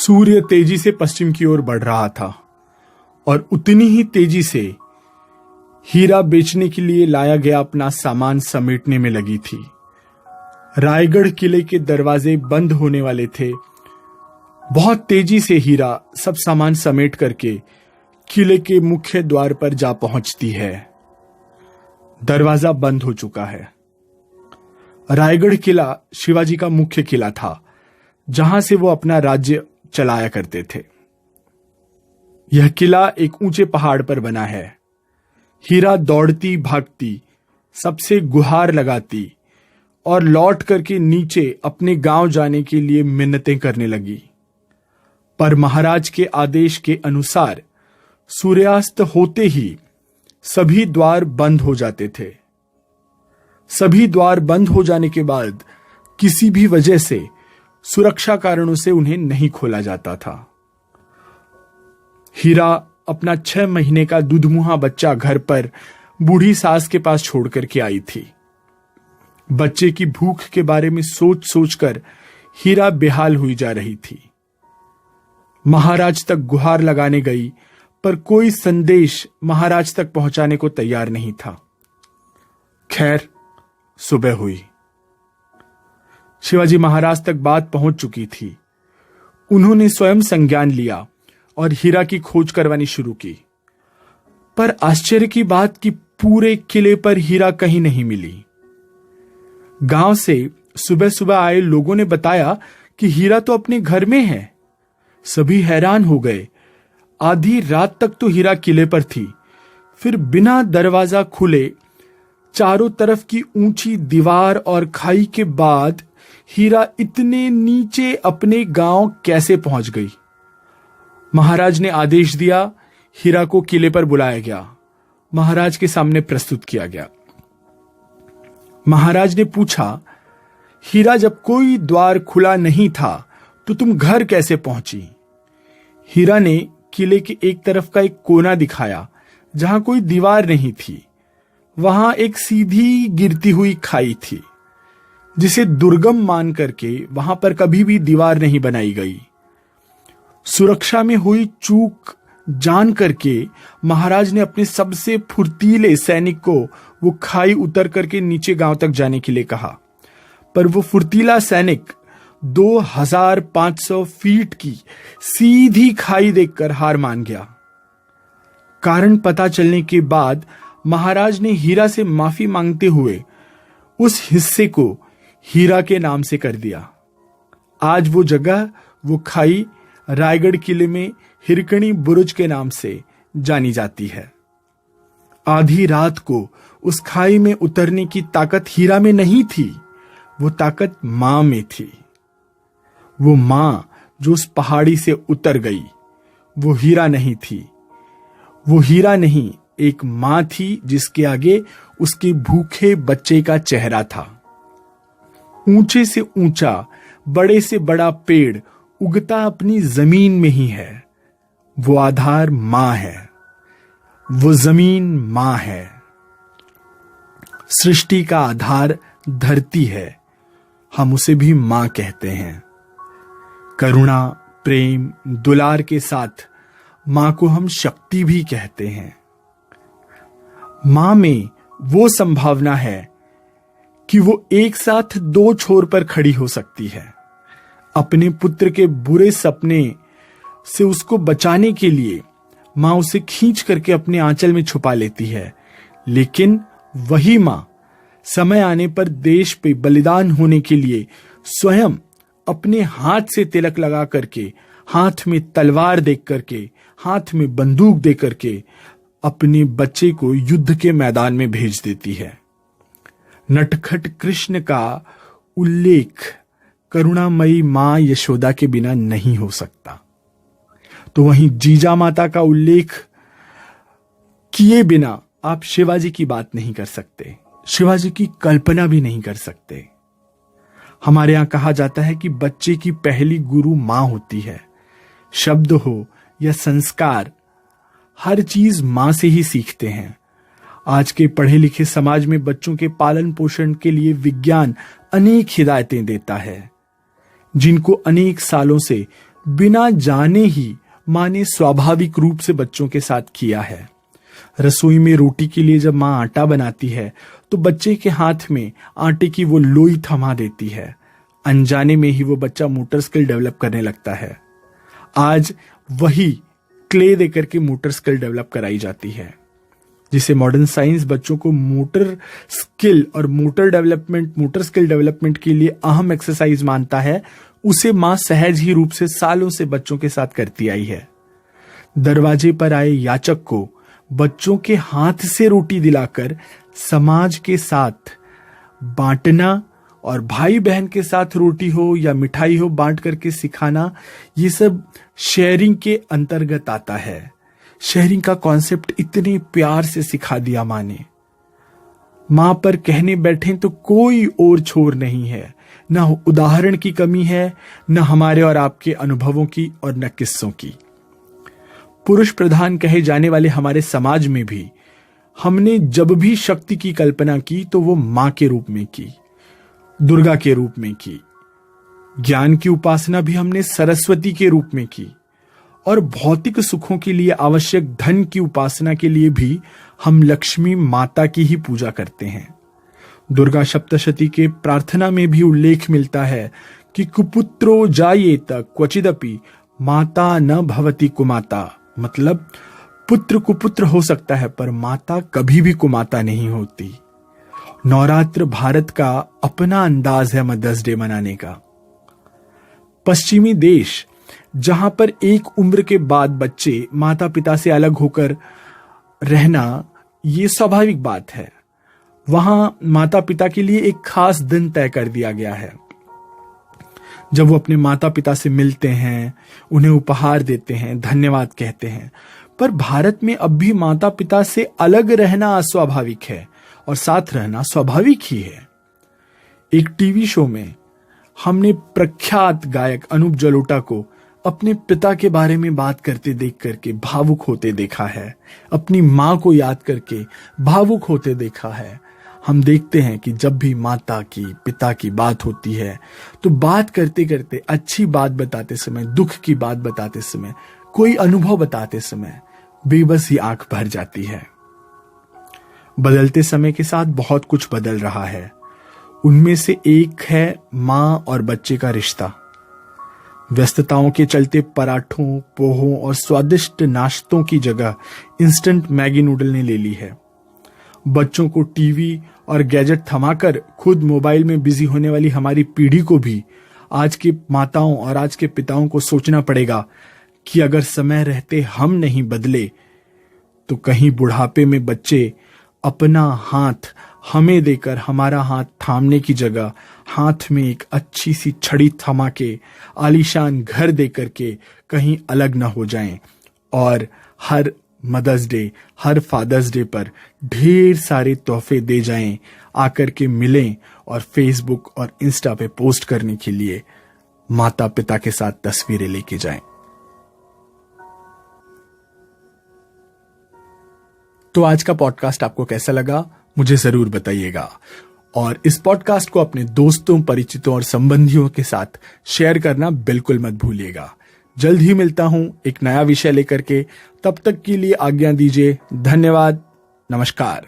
सूर्य तेजी से पश्चिम की ओर बढ़ रहा था और उतनी ही तेजी से हीरा बेचने के लिए लाया गया अपना सामान समेटने में लगी थी। रायगढ़ किले के दरवाजे बंद होने वाले थे। बहुत तेजी से हीरा सब सामान समेट करके किले के मुख्य द्वार पर जा पहुंचती है। दरवाजा बंद हो चुका है। रायगढ़ किला शिवाजी का मुख्य किला था, जहां से वो अपना राज्य चलाया करते थे। यह किला एक ऊंचे पहाड़ पर बना है। हीरा दौड़ती भागती, सबसे गुहार लगाती और लौट करके नीचे अपने गांव जाने के लिए मिन्नतें करने लगी। पर महाराज के आदेश के अनुसार सूर्यास्त होते ही सभी द्वार बंद हो जाते थे। सभी द्वार बंद हो जाने के बाद किसी भी वजह से सुरक्षा कारणों से उन्हें नहीं खोला जाता था। हीरा अपना 6 महीने का दुधमुहा बच्चा घर पर बूढ़ी सास के पास छोड़ करके आई थी। बच्चे की भूख के बारे में सोच सोचकर हीरा बेहाल हुई जा रही थी। महाराज तक गुहार लगाने गई, पर कोई संदेश महाराज तक पहुंचाने को तैयार नहीं था। खैर, सुबह हुई। शिवाजी महाराज तक बात पहुंच चुकी थी। उन्होंने स्वयं संज्ञान लिया और हीरा की खोज करवानी शुरू की। पर आश्चर्य की बात कि पूरे किले पर हीरा कहीं नहीं मिली। गांव से सुबह सुबह आए लोगों ने बताया कि हीरा तो अपने घर में है। सभी हैरान हो गए। आधी रात तक तो हीरा किले पर थी, फिर बिना दरवाजा खुले चारों तरफ की ऊंची दीवार और खाई के बाद हीरा इतने नीचे अपने गांव कैसे पहुंच गई? महाराज ने आदेश दिया, हीरा को किले पर बुलाया गया। महाराज के सामने प्रस्तुत किया गया। महाराज ने पूछा, हीरा जब कोई द्वार खुला नहीं था तो तुम घर कैसे पहुंची? हीरा ने किले के एक तरफ का एक कोना दिखाया जहां कोई दीवार नहीं थी। वहां एक सीधी गिरती हुई खाई थी, जिसे दुर्गम मान करके वहां पर कभी भी दीवार नहीं बनाई गई। सुरक्षा में हुई चूक जान करके महाराज ने अपने सबसे फुर्तीले सैनिक को वो खाई उतर करके नीचे गांव तक जाने के लिए कहा। पर वो फुर्तीला सैनिक 2500 फीट की सीधी खाई देखकर हार मान गया। कारण पता चलने के बाद महाराज ने हीरा से माफी मांगते हुए उस हिस्से को हीरा के नाम से कर दिया। आज वो जगह, वो खाई रायगढ़ किले में हिरकणी बुरुज के नाम से जानी जाती है। आधी रात को उस खाई में उतरने की ताकत हीरा में नहीं थी, वो ताकत मां में थी। वो मां जो उस पहाड़ी से उतर गई, वो हीरा नहीं थी। वो हीरा नहीं, एक मां थी जिसके आगे उसके भूखे बच्चे का चेहरा था। ऊंचे से ऊंचा, बड़े से बड़ा पेड़ उगता अपनी जमीन में ही है। वो आधार मां है, वो जमीन मां है। सृष्टि का आधार धरती है, हम उसे भी मां कहते हैं। करुणा, प्रेम, दुलार के साथ मां को हम शक्ति भी कहते हैं। मां में वो संभावना है कि वो एक साथ 2 छोर पर खड़ी हो सकती है। अपने पुत्र के बुरे सपने से उसको बचाने के लिए मां उसे खींच करके अपने आंचल में छुपा लेती है। लेकिन वही मां समय आने पर देश पे बलिदान होने के लिए स्वयं अपने हाथ से तिलक लगा करके, हाथ में तलवार देख करके, हाथ में बंदूक दे करके अपने बच्चे को युद्ध के मैदान में भेज देती है। नटखट कृष्ण का उल्लेख करुणामयी मां यशोदा के बिना नहीं हो सकता। तो वहीं जीजा माता का उल्लेख किए बिना आप शिवाजी की बात नहीं कर सकते, शिवाजी की कल्पना भी नहीं कर सकते। हमारे यहां कहा जाता है कि बच्चे की पहली गुरु मां होती है। शब्द हो या संस्कार, हर चीज मां से ही सीखते हैं। आज के पढ़े लिखे समाज में बच्चों के पालन पोषण के लिए विज्ञान अनेक हिदायतें देता है, जिनको अनेक सालों से बिना जाने ही माँ ने स्वाभाविक रूप से बच्चों के साथ किया है। रसोई में रोटी के लिए जब माँ आटा बनाती है तो बच्चे के हाथ में आटे की वो लोई थमा देती है। अनजाने में ही वो बच्चा मोटर स्किल डेवलप करने लगता है। आज वही क्ले देकर के मोटर स्किल डेवलप कराई जाती है, जिसे मॉडर्न साइंस बच्चों को मोटर स्किल डेवलपमेंट के लिए अहम एक्सरसाइज मानता है, उसे मां सहज ही रूप से सालों से बच्चों के साथ करती आई है। दरवाजे पर आए याचक को बच्चों के हाथ से रोटी दिलाकर समाज के साथ बांटना और भाई बहन के साथ रोटी हो या मिठाई हो बांट करके सिखाना, ये सब शेयरिंग के अंतर्गत आता है। शेयरिंग का कॉन्सेप्ट इतने प्यार से सिखा दिया माँ ने। माँ पर कहने बैठे तो कोई और छोर नहीं है, न उदाहरण की कमी है, न हमारे और आपके अनुभवों की और न किस्सों की। पुरुष प्रधान कहे जाने वाले हमारे समाज में भी हमने जब भी शक्ति की कल्पना की तो वो माँ के रूप में की, दुर्गा के रूप में की। ज्ञान की उपासना भी हमने सरस्वती के रूप में की, और भौतिक सुखों के लिए आवश्यक धन की उपासना के लिए भी हम लक्ष्मी माता की ही पूजा करते हैं। दुर्गा सप्तशती के प्रार्थना में भी उल्लेख मिलता है कि कुपुत्रो जायेत क्वचिदपि माता न भवति कुमाता, मतलब पुत्र कुपुत्र हो सकता है पर माता कभी भी कुमाता नहीं होती। नवरात्र भारत का अपना अंदाज है मदर्स डे मनाने का। पश्चिमी देश, जहां पर एक उम्र के बाद बच्चे माता पिता से अलग होकर रहना ये स्वाभाविक बात है, वहां माता पिता के लिए एक खास दिन तय कर दिया गया है। जब वो अपने माता पिता से मिलते हैं, उन्हें उपहार देते हैं, धन्यवाद कहते हैं। पर भारत में अब भी माता पिता से अलग रहना अस्वाभाविक है और साथ रहना स्वाभाविक ही है। एक टीवी शो में हमने प्रख्यात गायक अनूप जलोटा को अपने पिता के बारे में बात करते देख करके भावुक होते देखा है, अपनी मां को याद करके भावुक होते देखा है। हम देखते हैं कि जब भी माता की पिता की बात होती है तो बात करते करते, अच्छी बात बताते समय, दुख की बात बताते समय, कोई अनुभव बताते समय बेबसी आंख भर जाती है। बदलते समय के साथ बहुत कुछ बदल रहा है। उनमें से एक है मां और बच्चे का रिश्ता। व्यस्तताओं के चलते पराठों, पोहों और स्वादिष्ट नाश्तों की जगह इंस्टेंट मैगी नूडल ने ले ली है। बच्चों को टीवी और गैजेट थमाकर खुद मोबाइल में बिजी होने वाली हमारी पीढ़ी को भी आज के माताओं और आज के पिताओं को सोचना पड़ेगा कि अगर समय रहते हम नहीं बदले तो कहीं बुढ़ापे में बच्चे अपना हाथ हमें देकर हमारा हाथ थामने की जगह हाथ में एक अच्छी सी छड़ी थमा के आलीशान घर देकर के कहीं अलग न हो जाएं और हर मदर्स डे, हर फादर्स डे पर ढेर सारे तोहफे दे जाएं, आकर के मिलें और फेसबुक और इंस्टा पे पोस्ट करने के लिए माता पिता के साथ तस्वीरें लेके जाएं। तो आज का पॉडकास्ट आपको कैसा लगा मुझे जरूर बताइएगा, और इस पॉडकास्ट को अपने दोस्तों, परिचितों और संबंधियों के साथ शेयर करना बिल्कुल मत भूलिएगा। जल्द ही मिलता हूं एक नया विषय लेकर के, तब तक के लिए आज्ञा दीजिए। धन्यवाद, नमस्कार।